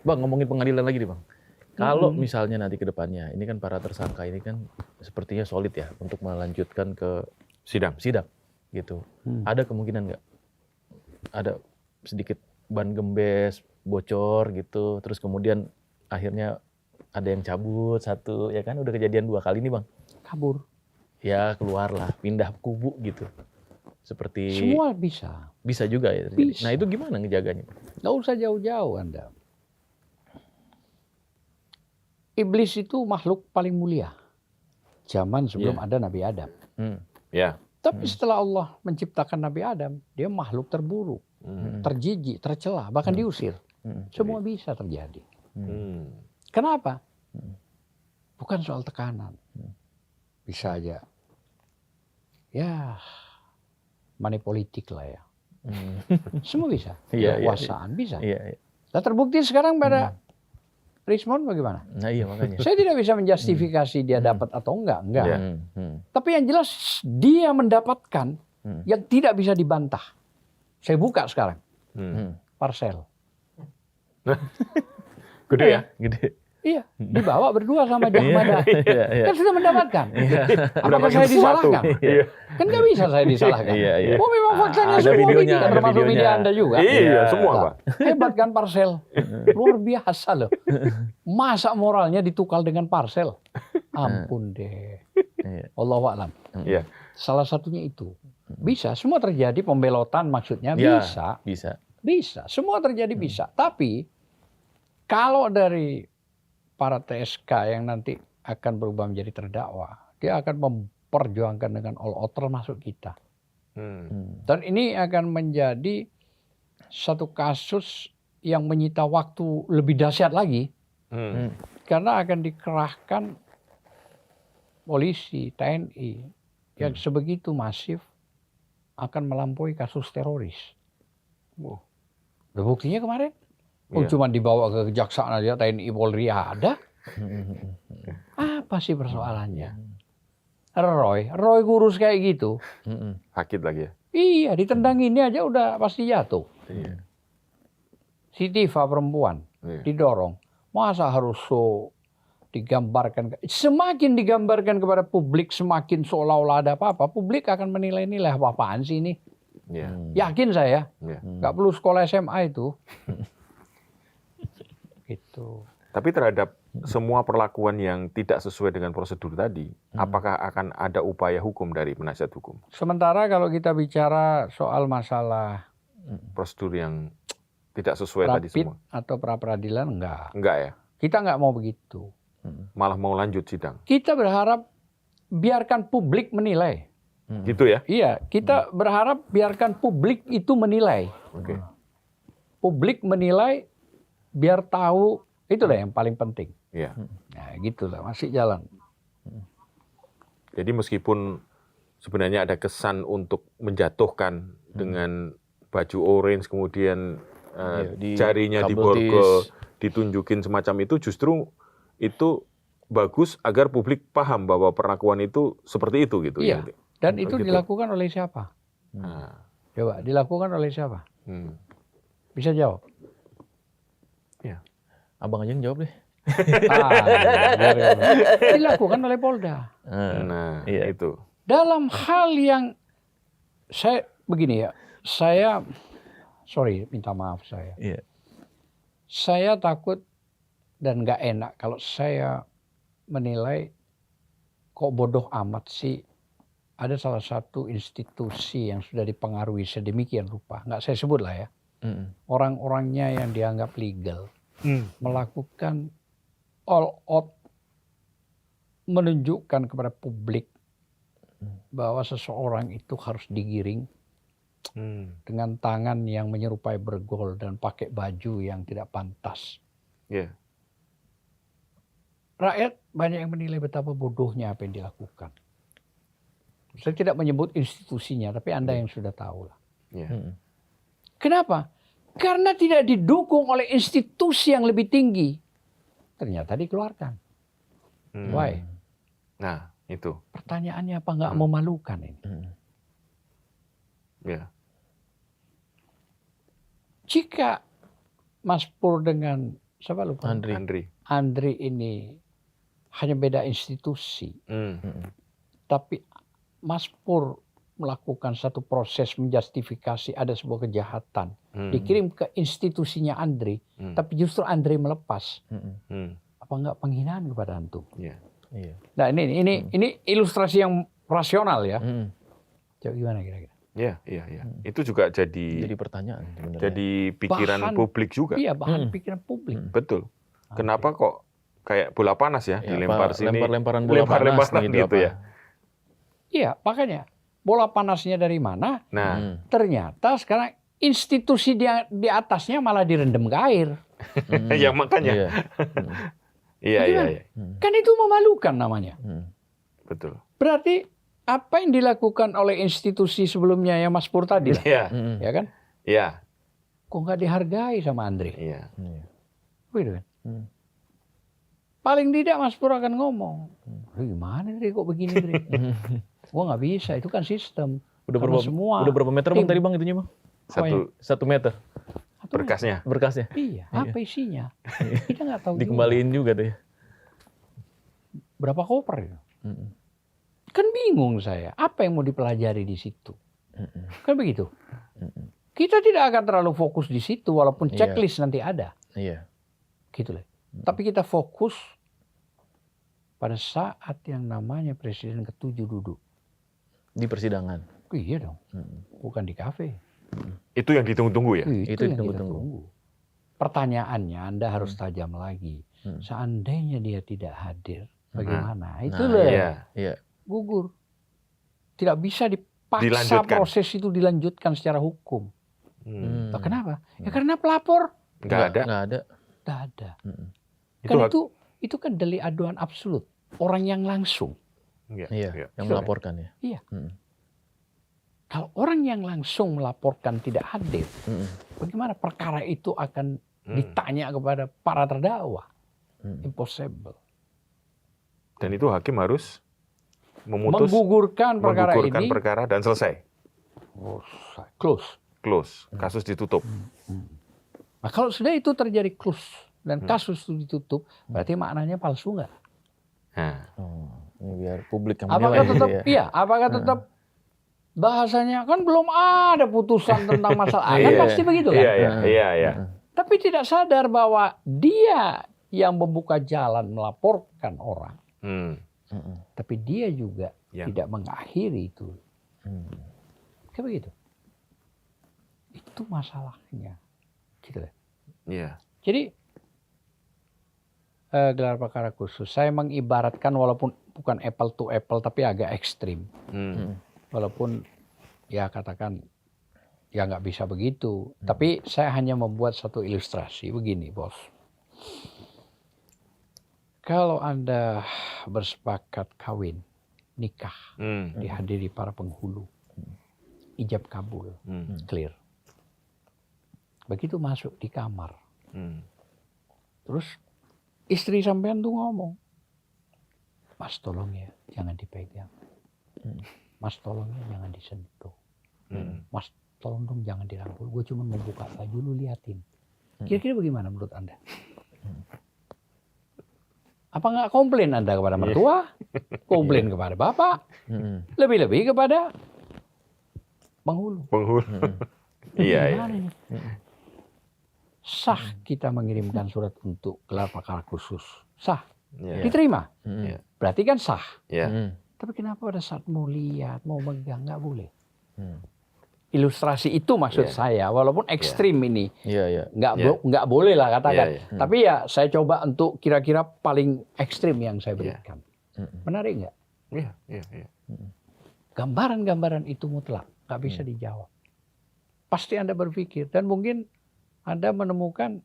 Bang, ngomongin pengadilan lagi nih Bang. Kalau misalnya nanti ke depannya, ini kan para tersangka ini kan sepertinya solid ya untuk melanjutkan ke sidang gitu. Ada kemungkinan nggak ada sedikit ban gembes, bocor gitu, terus kemudian akhirnya ada yang cabut satu, ya kan udah kejadian 2 kali nih Bang. Kabur. Ya keluarlah, pindah kubu gitu. Seperti Semua bisa. bisa juga ya terjadi. Bisa. Nah itu gimana ngejaganya? Nggak usah jauh-jauh Anda. Iblis itu makhluk paling mulia. Zaman sebelum ada Nabi Adam. Ya. Tapi setelah Allah menciptakan Nabi Adam, dia makhluk terburuk, terjijik, tercela, bahkan diusir. Semua bisa terjadi. Kenapa? Bukan soal tekanan. Bisa aja. Ya, money politik lah ya. Semua bisa. Kekuasaan bisa. Nah, terbukti sekarang pada Rismon bagaimana? Nah iya makanya. Saya tidak bisa menjustifikasi dia dapat atau enggak. Tapi yang jelas dia mendapatkan yang tidak bisa dibantah. Saya buka sekarang. Parcel. Gede ya? Gede. Iya, dibawa berdua sama Jahmada. Kan sudah mendapatkan. Apakah saya disalahkan? Kan nggak bisa saya disalahkan. Oh memang faktanya Ada semua videonya, begitu, termasuk video Anda juga. Iya, semua Pak. Hebat kan parcel. Luar biasa loh. Masa moralnya ditukar dengan parcel? Ampun deh. Wallahu a'lam. Salah satunya itu. Bisa, semua terjadi pembelotan maksudnya bisa. Bisa, semua terjadi bisa. Tapi kalau dari para TSK yang nanti akan berubah menjadi terdakwa, dia akan memperjuangkan dengan all out termasuk kita. Dan ini akan menjadi satu kasus yang menyita waktu lebih dahsyat lagi. Karena akan dikerahkan polisi, TNI yang sebegitu masif akan melampaui kasus teroris. Buktinya kemarin. Cuma dibawa ke kejaksaan aja, TNI Polri ada. Apa sih persoalannya? Roy kurus kayak gitu. Sakit lagi ya? Iya, ditendang ini aja udah pasti jatuh. Si Tifa perempuan didorong. Masa harus digambarkan? Semakin digambarkan kepada publik, semakin seolah-olah ada apa-apa. Publik akan menilai-nilai apa-apaan sih ini. Yakin saya. Nggak perlu sekolah SMA itu. Gitu. Tapi terhadap semua perlakuan yang tidak sesuai dengan prosedur tadi, apakah akan ada upaya hukum dari penasihat hukum? Sementara kalau kita bicara soal masalah prosedur yang tidak sesuai tadi semua, atau pra-peradilan enggak ya? Kita enggak mau begitu. Malah mau lanjut sidang. Kita berharap biarkan publik menilai. Gitu ya? Iya, kita berharap biarkan publik itu menilai. Publik menilai biar tahu, itulah yang paling penting. Nah, gitulah, masih jalan. Jadi meskipun sebenarnya ada kesan untuk menjatuhkan dengan baju orange, kemudian jarinya diborgol, ditunjukin semacam itu, justru itu bagus agar publik paham bahwa perlakuan itu seperti itu gitu. Iya. Dan itu dilakukan oleh siapa? Coba, dilakukan oleh siapa? Bisa jawab? Abang aja yang jawab deh. Dilakukan oleh Polda. Itu. Dalam hal yang saya begini ya, minta maaf saya. Saya takut dan nggak enak kalau saya menilai kok bodoh amat sih. Ada salah satu institusi yang sudah dipengaruhi sedemikian rupa, nggak saya sebut lah ya, orang-orangnya yang dianggap legal. Melakukan all out, menunjukkan kepada publik bahwa seseorang itu harus digiring dengan tangan yang menyerupai bergol dan pakai baju yang tidak pantas. Rakyat banyak yang menilai betapa bodohnya apa yang dilakukan. Saya tidak menyebut institusinya, tapi Anda yang sudah tahu lah. Kenapa? Karena tidak didukung oleh institusi yang lebih tinggi. Ternyata dikeluarkan. Why? Nah, itu. Pertanyaannya apa nggak memalukan ini? Jika Mas Pur dengan Siapa lupa? Andri ini hanya beda institusi. Tapi Mas Pur melakukan satu proses menjustifikasi ada sebuah kejahatan. Dikirim ke institusinya Andri, tapi justru Andri melepas. Apa enggak penghinaan kepada antum? Nah ini ilustrasi yang rasional ya. Coba gimana kira-kira? Iya. Itu juga jadi pertanyaan sebenarnya. Jadi pikiran publik juga. Iya, bahan pikiran publik. Betul. Kenapa kok kayak bola panas ya, dilempar sini, lempar-lemparan bola panas gitu ya. Iya, makanya bola panasnya dari mana? Nah, ternyata sekarang institusi di atasnya malah direndam ke air. Ya makanya. Iya. Kan itu memalukan namanya. Betul. Berarti apa yang dilakukan oleh institusi sebelumnya yang Mas Pur tadi, ya kan? Iya. Kok nggak dihargai sama Andre? Iya. Gitu kan? Paling tidak Mas Pur akan ngomong, gimana Dre kok begini Dre? Gua nggak bisa, itu kan sistem. Udah berapa meter bang tadi bang itunya bang? 1 meter. Berkasnya. Iya. Apa isinya? Kita nggak tahu. Dikembaliin juga tuh ya. Berapa koper ya? Kan bingung saya, apa yang mau dipelajari di situ? Kan begitu. Kita tidak akan terlalu fokus di situ, walaupun checklist nanti ada. Iya. Gitu lah. Tapi kita fokus pada saat yang namanya Presiden ke-7 duduk. Di persidangan? Iya dong, bukan di kafe. Itu yang ditunggu-tunggu ya? Itu yang ditunggu. Pertanyaannya Anda harus tajam lagi. Seandainya dia tidak hadir, bagaimana? Itulah. Iya. Gugur. Tidak bisa dipaksa proses itu dilanjutkan secara hukum. Nah, kenapa? Ya karena pelapor nggak ada. Kan itu kan delik aduan absolut. Orang yang langsung. Iya. Yang melaporkan ya. Iya. Kalau orang yang langsung melaporkan tidak hadir, bagaimana perkara itu akan ditanya kepada para terdakwa? Impossible. Dan itu hakim harus menggugurkan perkara dan selesai. Close. Kasus ditutup. Nah, kalau sudah itu terjadi close dan kasus itu ditutup, berarti maknanya palsu nggak? Ini biar publik yang menilai. Apakah tetap bahasanya kan belum ada putusan tentang masalah kan pasti begitu kan? Iya. Tapi tidak sadar bahwa dia yang membuka jalan melaporkan orang. Tapi dia juga tidak mengakhiri itu. Kayak begitu. Itu masalahnya. Gitu. Iya. Jadi gelar perkara khusus saya mengibaratkan walaupun bukan apple to apple tapi agak ekstrim. Walaupun ya katakan ya nggak bisa begitu. Tapi saya hanya membuat satu ilustrasi begini, Bos. Kalau Anda bersepakat kawin, nikah, dihadiri para penghulu, ijab kabul, clear. Begitu masuk di kamar, terus istri sampean tuh ngomong, Mas tolong ya, jangan dipegang. Mas tolong ya, jangan disentuh. Mas tolong dong jangan dirangkul. Gue cuma mau buka baju, lu liatin. Kira-kira bagaimana menurut Anda? Apa nggak komplain Anda kepada mertua? Komplain kepada bapak? Lebih-lebih kepada penghulu. Iya. Sah kita mengirimkan surat untuk gelar perkara khusus. Sah. Diterima. Berarti kan sah. Tapi kenapa pada saat mau lihat, mau megang, nggak boleh? Ilustrasi itu maksud saya, walaupun ekstrim ini, nggak boleh lah katakan. Tapi ya saya coba untuk kira-kira paling ekstrim yang saya berikan. Menarik nggak? Iya. Gambaran-gambaran itu mutlak, nggak bisa dijawab. Pasti Anda berpikir dan mungkin Anda menemukan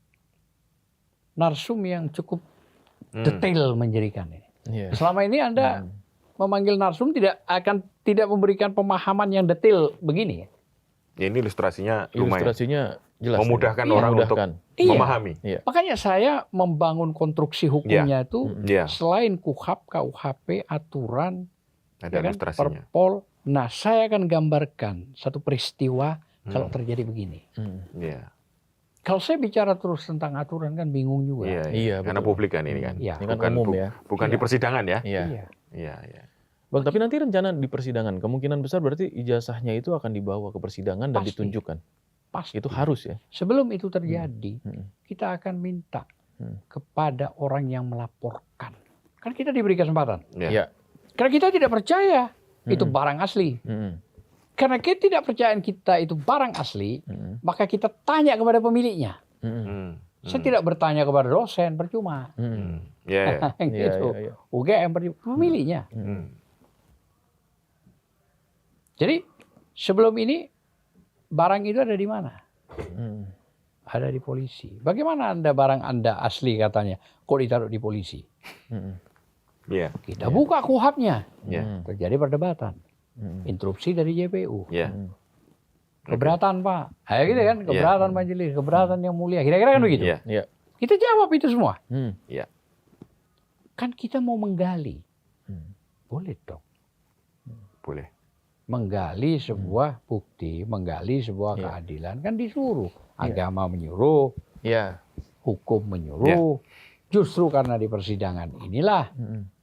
narsum yang cukup detail menjadikan ini. Selama ini Anda memanggil narsum tidak memberikan pemahaman yang detail begini. Ya ini ilustrasinya jelas. Memudahkan orang untuk memahami. Makanya saya membangun konstruksi hukumnya itu selain KUHP, KUHP, aturan, ada ilustrasinya. Perpol. Nah, saya akan gambarkan satu peristiwa kalau terjadi begini. Kalau saya bicara terus tentang aturan kan bingung juga. Iya, karena publik kan ini kan. Iya. Ini kan umum ya. Bukan di persidangan ya. Iya. Iya. Bang, tapi nanti rencana di persidangan kemungkinan besar berarti ijazahnya itu akan dibawa ke persidangan dan ditunjukkan. Pasti. Itu harus ya. Sebelum itu terjadi, kita akan minta kepada orang yang melaporkan. Kan kita diberi kesempatan. Iya. Karena kita tidak percaya itu barang asli. Karena ketidakpercayaan kita itu barang asli, maka kita tanya kepada pemiliknya. Saya tidak bertanya kepada dosen, percuma. Gitu. UGM percuma, pemiliknya. Jadi sebelum ini barang itu ada di mana? Ada di polisi. Bagaimana barang Anda asli katanya? Kok ditaruh di polisi? Kita buka KUHP-nya. Terjadi perdebatan. Interupsi dari JPU. Keberatan Pak. Gitu kan, keberatan majelis, keberatan yang mulia. Kira-kira kan begitu. Kita jawab itu semua. Kan kita mau menggali. Boleh dong. Boleh. Menggali sebuah bukti, menggali sebuah keadilan. Kan disuruh. Agama menyuruh, hukum menyuruh. Justru karena di persidangan inilah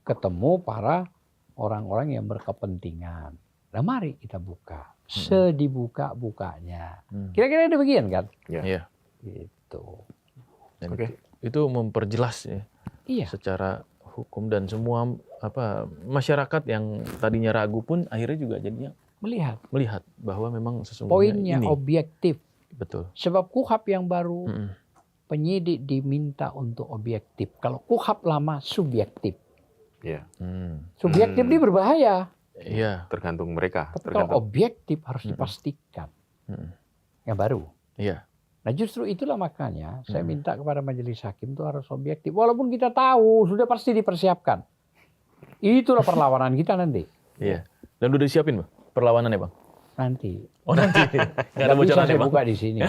ketemu para orang-orang yang berkepentingan. Nah mari kita buka. Sedibuka-bukanya. Kira-kira demikian kan? Iya. Gitu. Itu memperjelas ya. Secara hukum dan semua masyarakat yang tadinya ragu pun akhirnya juga jadinya melihat bahwa memang sesungguhnya poinnya ini objektif. Betul. Sebab KUHP yang baru penyidik diminta untuk objektif. Kalau KUHP lama subjektif. Subjektif ini berbahaya. Iya. Tergantung mereka. Tapi kalau objektif harus dipastikan. Yang baru. Iya. Nah justru itulah makanya saya minta kepada majelis hakim itu harus objektif. Walaupun kita tahu sudah pasti dipersiapkan. Itulah perlawanan kita nanti. Iya. Dan udah disiapin Bang perlawanannya Bang? Nanti. Oh nanti. Nggak ada bisa bocorannya saya Bang? buka di sini.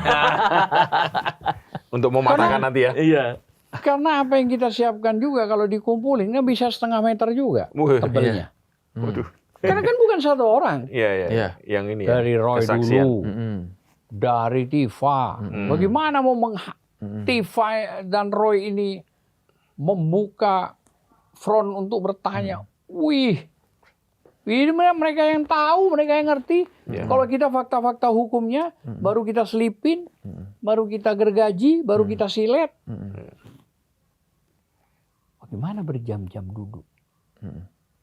Untuk mematahkan nanti ya. Iya. Karena apa yang kita siapkan juga kalau dikumpulin kan bisa 1,5 meter juga tebelnya. Waduh. Karena kan bukan satu orang. Iya. Yang ini dari Roy kesaksian. dulu, dari Tifa. Bagaimana mau Tifa dan Roy ini membuka front untuk bertanya? Ini mereka yang tahu, mereka yang ngerti. Kalau kita fakta-fakta hukumnya, baru kita selipin, baru kita gergaji, baru kita silet. Bagaimana berjam-jam duduk?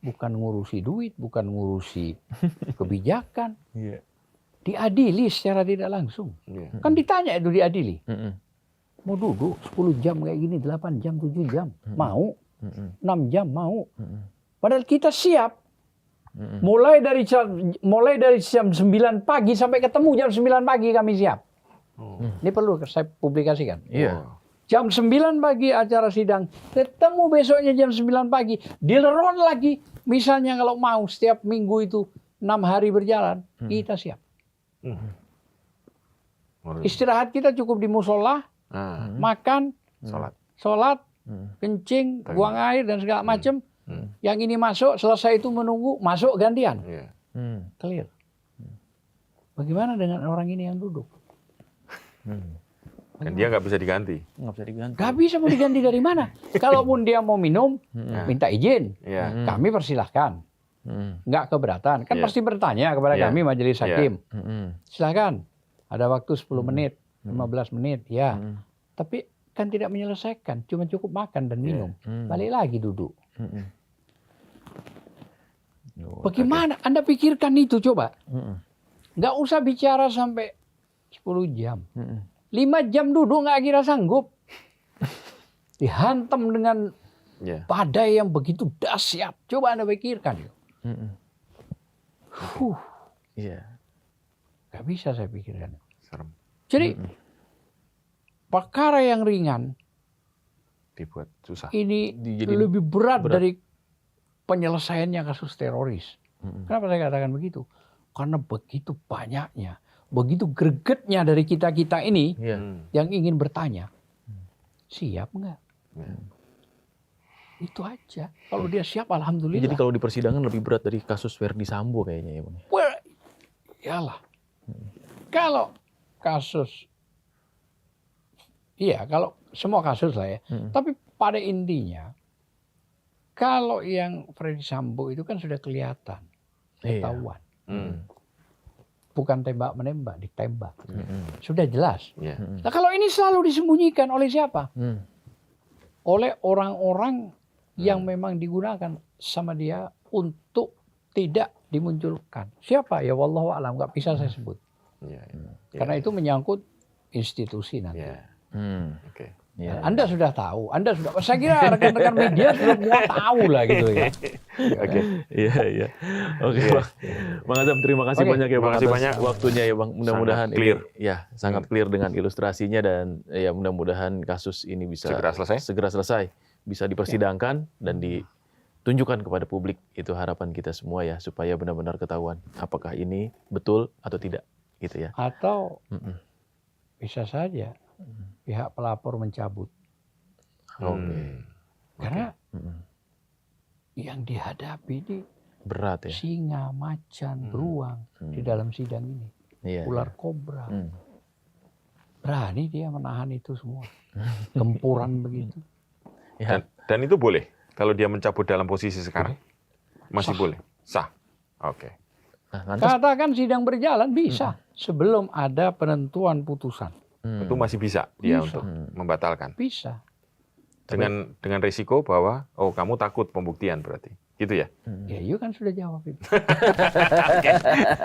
Bukan ngurusi duit, bukan ngurusi kebijakan. Diadili secara tidak langsung. Kan ditanya itu diadili. Mau duduk 10 jam kayak gini, 8 jam, 7 jam. Mau. 6 jam mau. Padahal kita siap. Mulai dari jam 9 pagi sampai ketemu jam 9 pagi kami siap. Ini perlu saya publikasikan. Jam 9 pagi acara sidang, ketemu besoknya jam 9 pagi, dileron lagi. Misalnya kalau mau setiap minggu itu 6 hari berjalan, kita siap. Istirahat kita cukup di musola, makan, sholat, kencing, buang air dan segala macam. Yang ini masuk, selesai itu menunggu, masuk gantian. Clear. Bagaimana dengan orang ini yang duduk? Dan dia nggak bisa diganti. Nggak bisa mau diganti dari mana? Kalaupun dia mau minum, minta izin. Kami persilahkan. Nggak keberatan. Kan pasti bertanya kepada kami majelis hakim. Silahkan. Ada waktu 10 menit, 15 menit. Ya. Tapi kan tidak menyelesaikan. Cuma cukup makan dan minum. Balik lagi duduk. Bagaimana? Anda pikirkan itu coba. Nggak usah bicara sampai 10 jam. 5 jam duduk nggak kira sanggup. Dihantam dengan badai yang begitu dahsyat. Coba Anda pikirkan. Nggak bisa saya pikirkan. Serem. Jadi perkara yang ringan dibuat susah. Ini lebih berat dari penyelesaiannya kasus teroris. Kenapa saya katakan begitu? Karena begitu banyaknya, begitu gregetnya dari kita-kita ini yang ingin bertanya, siap nggak? Itu aja. Kalau dia siap, alhamdulillah. Jadi kalau di persidangan lebih berat dari kasus Verdi Sambo kayaknya ya Bang? Well, iyalah. Kalau kasus Iya, kalau semua kasus lah ya. Tapi pada intinya, kalau yang Freddy Sambo itu kan sudah kelihatan, ketahuan. Bukan tembak-menembak, ditembak. Sudah jelas. Nah kalau ini selalu disembunyikan oleh siapa? Oleh orang-orang yang memang digunakan sama dia untuk tidak dimunculkan. Siapa? Ya wallahu a'lam, nggak bisa saya sebut. Karena itu menyangkut institusi nanti. Anda sudah tahu, saya kira rekan-rekan media sudah semua tahu lah gitu ya. Iya. Oke, Bang. Bang Azam, terima kasih banyak ya Bang atas waktunya ya Bang. Mudah-mudahan clear. Sangat clear dengan ilustrasinya, dan ya mudah-mudahan kasus ini bisa segera selesai, bisa dipersidangkan dan ditunjukkan kepada publik. Itu harapan kita semua ya, supaya benar-benar ketahuan apakah ini betul atau tidak gitu ya. Atau bisa saja pihak pelapor mencabut. Karena yang dihadapi ini berat ya. Singa, macan, beruang di dalam sidang ini. Ular kobra. Berani dia menahan itu semua. Gempuran begitu. Dan itu boleh? Kalau dia mencabut dalam posisi sekarang? Masih boleh? Sah? Oke. Katakan sidang berjalan bisa. Sebelum ada penentuan putusan. Itu masih bisa dia untuk membatalkan. Bisa. Dengan risiko bahwa kamu takut pembuktian berarti. Gitu ya? Ya, kan sudah jawab itu.